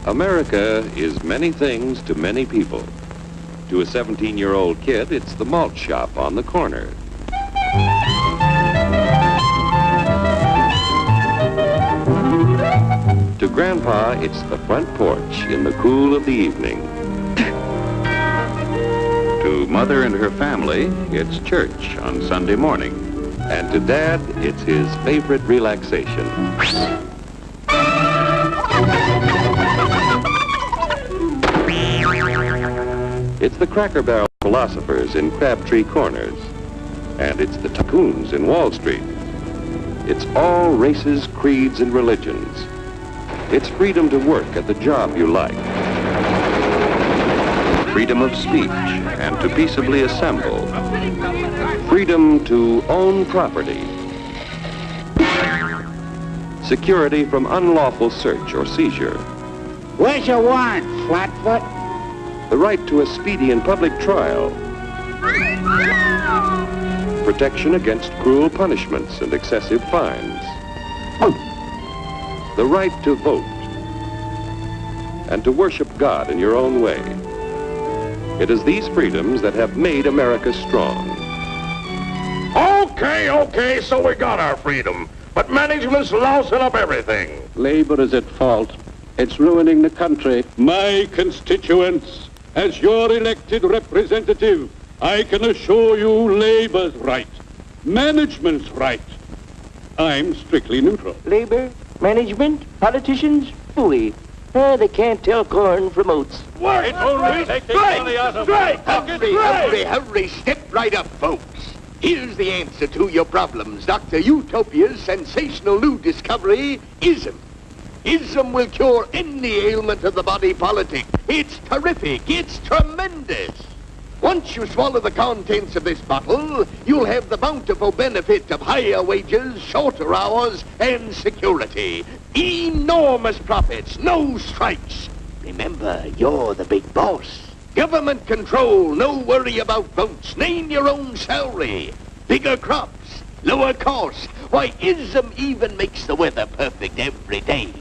America is many things to many people. To a 17-year-old kid, it's the malt shop on the corner. To Grandpa, it's the front porch in the cool of the evening. To Mother and her family, it's church on Sunday morning. And to Dad, it's his favorite relaxation. It's the Cracker Barrel philosophers in Crabtree Corners. And it's the tycoons in Wall Street. It's all races, creeds, and religions. It's freedom to work at the job you like. Freedom of speech and to peaceably assemble. Freedom to own property. Security from unlawful search or seizure. What's your warrant, Flatfoot? The right to a speedy and public trial. Protection against cruel punishments and excessive fines. The right to vote. And to worship God in your own way. It is these freedoms that have made America strong. Okay, so we got our freedom. But management's lousing up everything. Labor is at fault. It's ruining the country. My constituents, as your elected representative, I can assure you Labor's right. Management's right. I'm strictly neutral. Labor, management, politicians, phooey. They can't tell corn from oats. Work! Hurry, step right up, folks. Here's the answer to your problems. Dr. Utopia's sensational new discovery, ism. Ism will cure any ailment of the body politic. It's terrific. It's tremendous. Once you swallow the contents of this bottle, you'll have the bountiful benefit of higher wages, shorter hours, and security. Enormous profits, no strikes. Remember, you're the big boss. Government control, no worry about votes. Name your own salary. Bigger crops, lower costs. Why, ism even makes the weather perfect every day.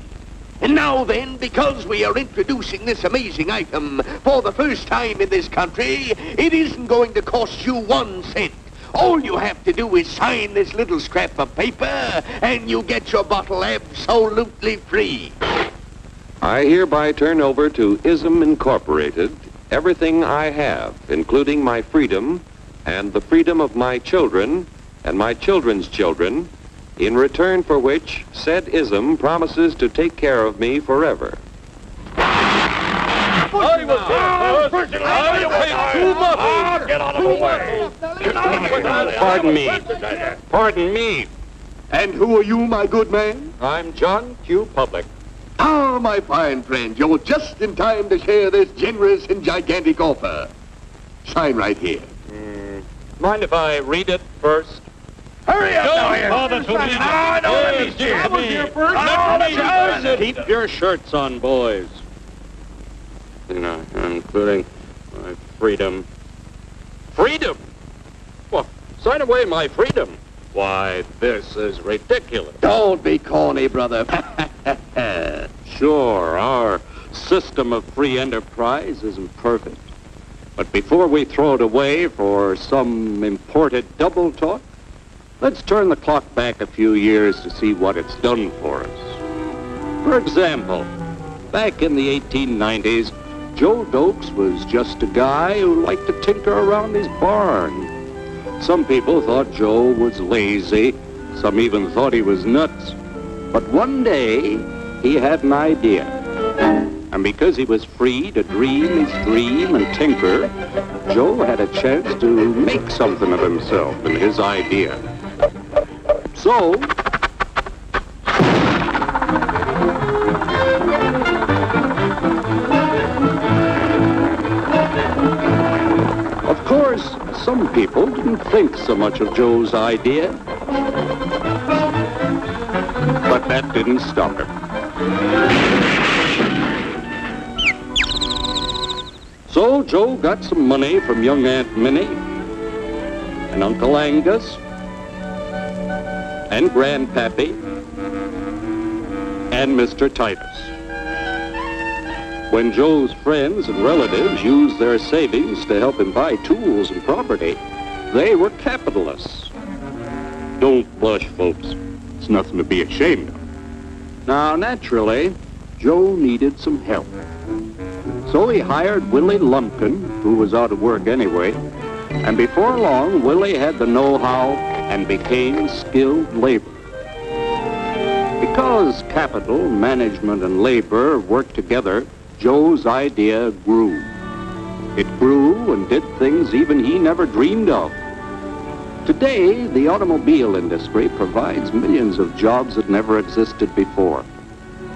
And now then, because we are introducing this amazing item for the first time in this country, it isn't going to cost you 1 cent. All you have to do is sign this little scrap of paper, and you get your bottle absolutely free. I hereby turn over to ISM Incorporated everything I have, including my freedom and the freedom of my children and my children's children, in return for which said ISM promises to take care of me forever. Get out of the way! Pardon me. And who are you, my good man? I'm John Q. Public. Ah, my fine friend, you're just in time to share this generous and gigantic offer. Sign right here. Mind if I read it first? Hurry up now! Keep your shirts on, boys. You know, including my freedom. Freedom? Well, sign away my freedom. Why, this is ridiculous. Don't be corny, brother. Sure, our system of free enterprise isn't perfect. But before we throw it away for some imported double talk, let's turn the clock back a few years to see what it's done for us. For example, back in the 1890s, Joe Dokes was just a guy who liked to tinker around his barn. Some people thought Joe was lazy. Some even thought he was nuts. But one day, he had an idea. And because he was free to dream his dream and tinker, Joe had a chance to make something of himself and his idea. So, of course, some people didn't think so much of Joe's idea. But that didn't stop him. So Joe got some money from young Aunt Minnie and Uncle Angus and Grandpappy and Mr. Titus. When Joe's friends and relatives used their savings to help him buy tools and property, they were capitalists. Don't blush, folks. It's nothing to be ashamed of. Now, naturally, Joe needed some help. So he hired Willie Lumpkin, who was out of work anyway, and before long, Willie had the know-how and became skilled labor. Because capital, management, and labor worked together, Joe's idea grew. It grew and did things even he never dreamed of. Today, the automobile industry provides millions of jobs that never existed before.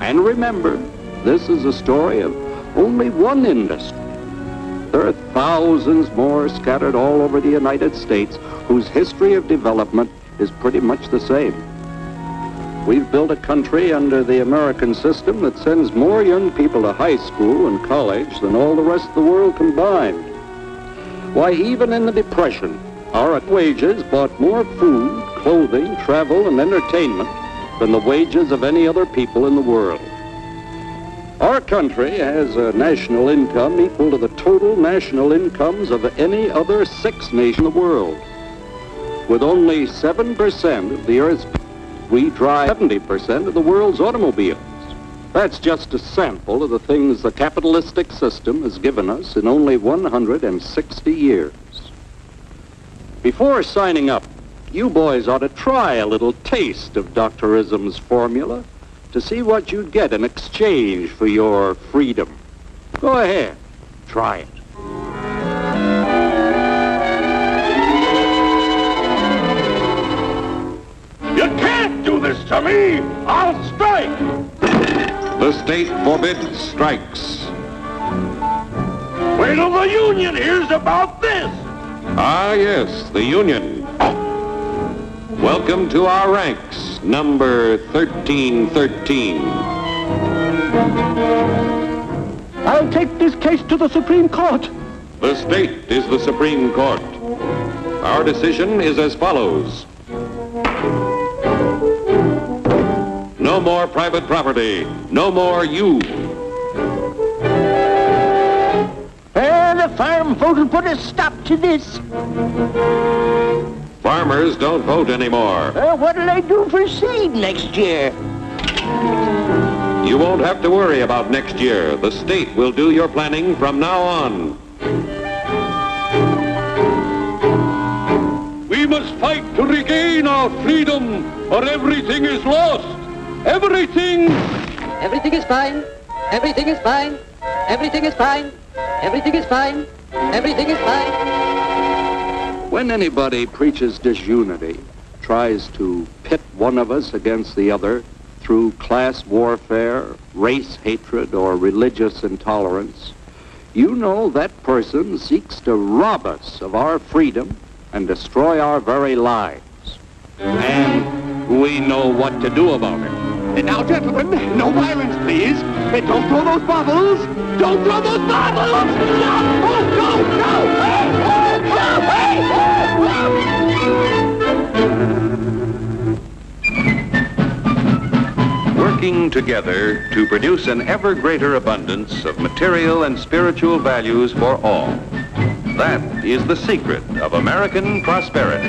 And remember, this is a story of only one industry. There are thousands more scattered all over the United States whose history of development is pretty much the same. We've built a country under the American system that sends more young people to high school and college than all the rest of the world combined. Why, even in the Depression, our wages bought more food, clothing, travel, and entertainment than the wages of any other people in the world. Our country has a national income equal to the total national incomes of any other 6 nation in the world. With only 7% of the Earth's people, we drive 70% of the world's automobiles. That's just a sample of the things the capitalistic system has given us in only 160 years. Before signing up, you boys ought to try a little taste of Dr. Ism's formula to see what you'd get in exchange for your freedom. Go ahead, try it. You can't do this to me! I'll strike! The state forbids strikes. Wait till the union hears about this! Ah, yes, the Union. Welcome to our ranks, number 1313. I'll take this case to the Supreme Court. The state is the Supreme Court. Our decision is as follows. No more private property. No more you. The farm vote will put a stop to this. Farmers don't vote anymore. What'll I do for seed next year? You won't have to worry about next year. The state will do your planning from now on. We must fight to regain our freedom, or everything is lost. Everything! Everything is fine. Everything is fine. Everything is fine. Everything is fine. Everything is fine. When anybody preaches disunity, tries to pit one of us against the other through class warfare, race hatred, or religious intolerance, you know that person seeks to rob us of our freedom and destroy our very lives. And we know what to do about it. Now, gentlemen, no violence, please. Don't throw those bottles. Don't throw those bottles! No! Oh, no! No! Working together to produce an ever greater abundance of material and spiritual values for all. That is the secret of American prosperity.